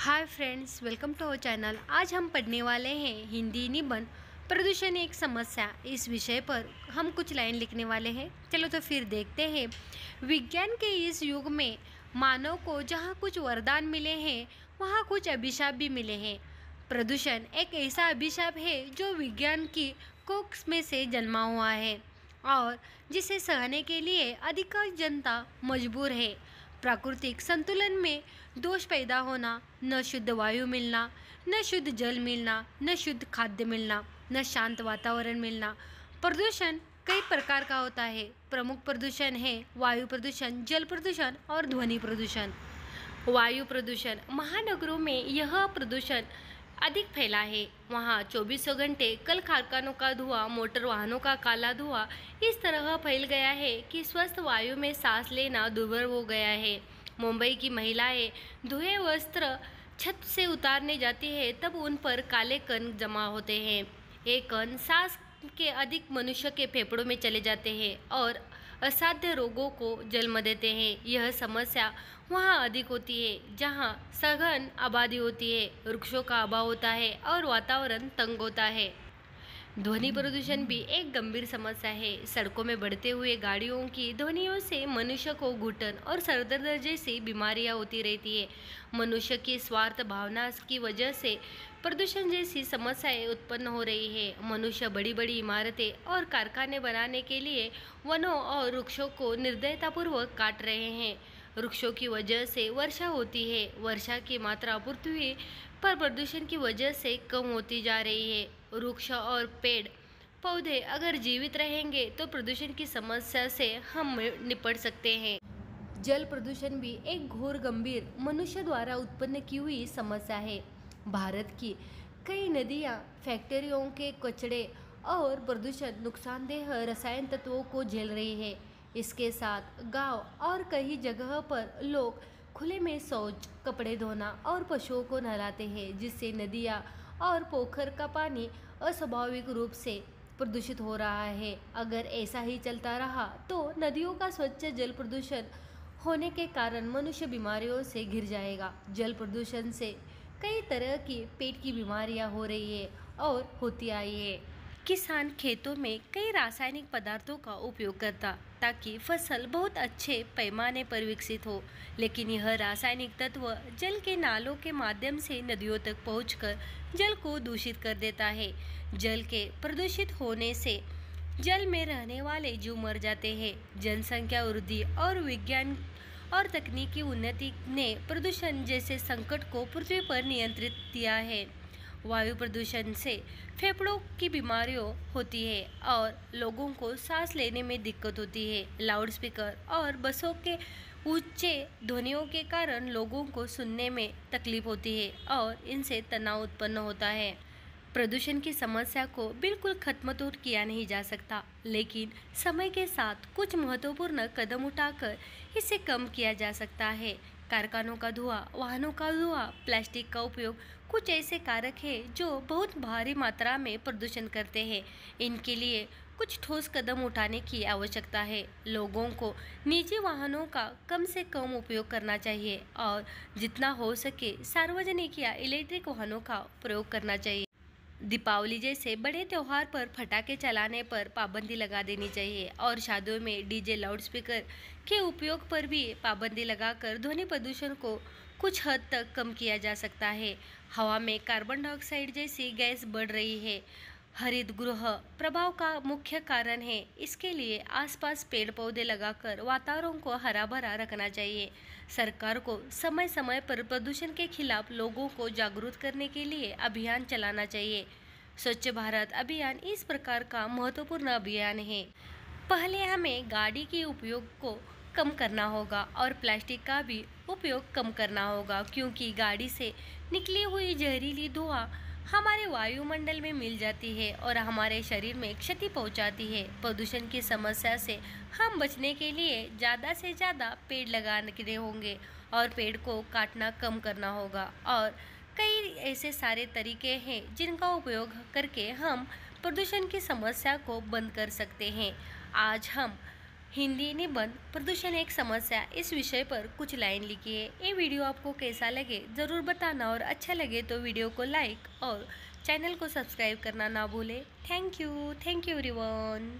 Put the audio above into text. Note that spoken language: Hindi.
Hi friends, welcome to our channel. आज हम पढ़ने वाले हैं हिंदी निबंध प्रदूषण एक समस्या। इस विषय पर हम कुछ लाइन लिखने वाले हैं। चलो तो फिर देखते हैं। विज्ञान के इस युग में मानव को जहाँ कुछ वरदान मिले हैं वहाँ कुछ अभिशाप भी मिले हैं। प्रदूषण एक ऐसा अभिशाप है जो विज्ञान की कोख में से जन्मा हुआ है और जिसे सहने के लिए अधिकांश जनता मजबूर है। प्राकृतिक संतुलन में दोष पैदा होना, न शुद्ध वायु मिलना, न शुद्ध जल मिलना, न शुद्ध खाद्य मिलना, न शांत वातावरण मिलना। प्रदूषण कई प्रकार का होता है। प्रमुख प्रदूषण है वायु प्रदूषण, जल प्रदूषण और ध्वनि प्रदूषण। वायु प्रदूषण, महानगरों में यह प्रदूषण अधिक फैला है। वहाँ 24 घंटे कल कारखानों का धुआं, मोटर वाहनों का काला धुआं इस तरह फैल गया है कि स्वस्थ वायु में सांस लेना दुर्भर हो गया है। मुंबई की महिलाएं धुए वस्त्र छत से उतारने जाती है तब उन पर काले कण जमा होते हैं। ये कण सांस के अधिक मनुष्य के फेफड़ों में चले जाते हैं और असाध्य रोगों को जन्म देते हैं। यह समस्या वहाँ अधिक होती है जहाँ सघन आबादी होती है, वृक्षों का अभाव होता है और वातावरण तंग होता है। ध्वनि प्रदूषण भी एक गंभीर समस्या है। सड़कों में बढ़ते हुए गाड़ियों की ध्वनियों से मनुष्य को घुटन और सरदर्द जैसी बीमारियां होती रहती है। मनुष्य की स्वार्थ भावना की वजह से प्रदूषण जैसी समस्याएं उत्पन्न हो रही है। मनुष्य बड़ी बड़ी इमारतें और कारखाने बनाने के लिए वनों और वृक्षों को निर्दयतापूर्वक काट रहे हैं। वृक्षों की वजह से वर्षा होती है। वर्षा की मात्रा पृथ्वी पर प्रदूषण की वजह से कम होती जा रही है। वृक्ष और पेड़ पौधे अगर जीवित रहेंगे तो प्रदूषण की समस्या से हम निपट सकते हैं। जल प्रदूषण भी एक घोर गंभीर मनुष्य द्वारा उत्पन्न की हुई समस्या है। भारत की कई नदियाँ फैक्ट्रियों के कचरे और प्रदूषण नुकसानदेह रसायन तत्वों को झेल रही है। इसके साथ गांव और कई जगह पर लोग खुले में शौच, कपड़े धोना और पशुओं को नहलाते हैं, जिससे नदियाँ और पोखर का पानी अस्वाभाविक रूप से प्रदूषित हो रहा है। अगर ऐसा ही चलता रहा तो नदियों का स्वच्छ जल प्रदूषण होने के कारण मनुष्य बीमारियों से घिर जाएगा। जल प्रदूषण से कई तरह की पेट की बीमारियां हो रही है और होती आई है। किसान खेतों में कई रासायनिक पदार्थों का उपयोग करता ताकि फसल बहुत अच्छे पैमाने पर विकसित हो, लेकिन यह रासायनिक तत्व जल के नालों के माध्यम से नदियों तक पहुंचकर जल को दूषित कर देता है। जल के प्रदूषित होने से जल में रहने वाले जीव मर जाते हैं। जनसंख्या वृद्धि और विज्ञान और तकनीकी उन्नति ने प्रदूषण जैसे संकट को पृथ्वी पर नियंत्रित किया है। वायु प्रदूषण से फेफड़ों की बीमारियां होती है और लोगों को सांस लेने में दिक्कत होती है। लाउडस्पीकर और बसों के ऊंचे ध्वनियों के कारण लोगों को सुनने में तकलीफ होती है और इनसे तनाव उत्पन्न होता है। प्रदूषण की समस्या को बिल्कुल खत्म तो किया नहीं जा सकता, लेकिन समय के साथ कुछ महत्वपूर्ण कदम उठाकर इसे कम किया जा सकता है। कारखानों का धुआं, वाहनों का धुआं, प्लास्टिक का उपयोग कुछ ऐसे कारक हैं जो बहुत भारी मात्रा में प्रदूषण करते हैं। इनके लिए कुछ ठोस कदम उठाने की आवश्यकता है। लोगों को निजी वाहनों का कम से कम उपयोग करना चाहिए और जितना हो सके सार्वजनिक या इलेक्ट्रिक वाहनों का प्रयोग करना चाहिए। दीपावली जैसे बड़े त्योहार पर पटाखे चलाने पर पाबंदी लगा देनी चाहिए और शादियों में डीजे, लाउडस्पीकर के उपयोग पर भी पाबंदी लगाकर ध्वनि प्रदूषण को कुछ हद तक कम किया जा सकता है। हवा में कार्बन डाइऑक्साइड जैसी गैस बढ़ रही है। हरित गृह प्रभाव का मुख्य कारण है। इसके लिए आसपास पेड़ पौधे लगाकर वातावरण को हरा भरा रखना चाहिए। सरकार को समय समय पर प्रदूषण के खिलाफ लोगों को जागरूक करने के लिए अभियान चलाना चाहिए। स्वच्छ भारत अभियान इस प्रकार का महत्वपूर्ण अभियान है। पहले हमें गाड़ी के उपयोग को कम करना होगा और प्लास्टिक का भी उपयोग कम करना होगा, क्योंकि गाड़ी से निकली हुई जहरीली धुआं हमारे वायुमंडल में मिल जाती है और हमारे शरीर में क्षति पहुंचाती है। प्रदूषण की समस्या से हम बचने के लिए ज़्यादा से ज़्यादा पेड़ लगाने होंगे और पेड़ को काटना कम करना होगा। और कई ऐसे सारे तरीके हैं जिनका उपयोग करके हम प्रदूषण की समस्या को बंद कर सकते हैं। आज हम हिंदी निबंध प्रदूषण एक समस्या इस विषय पर कुछ लाइन लिखिए। ये वीडियो आपको कैसा लगे ज़रूर बताना और अच्छा लगे तो वीडियो को लाइक और चैनल को सब्सक्राइब करना ना भूलें। Thank you everyone.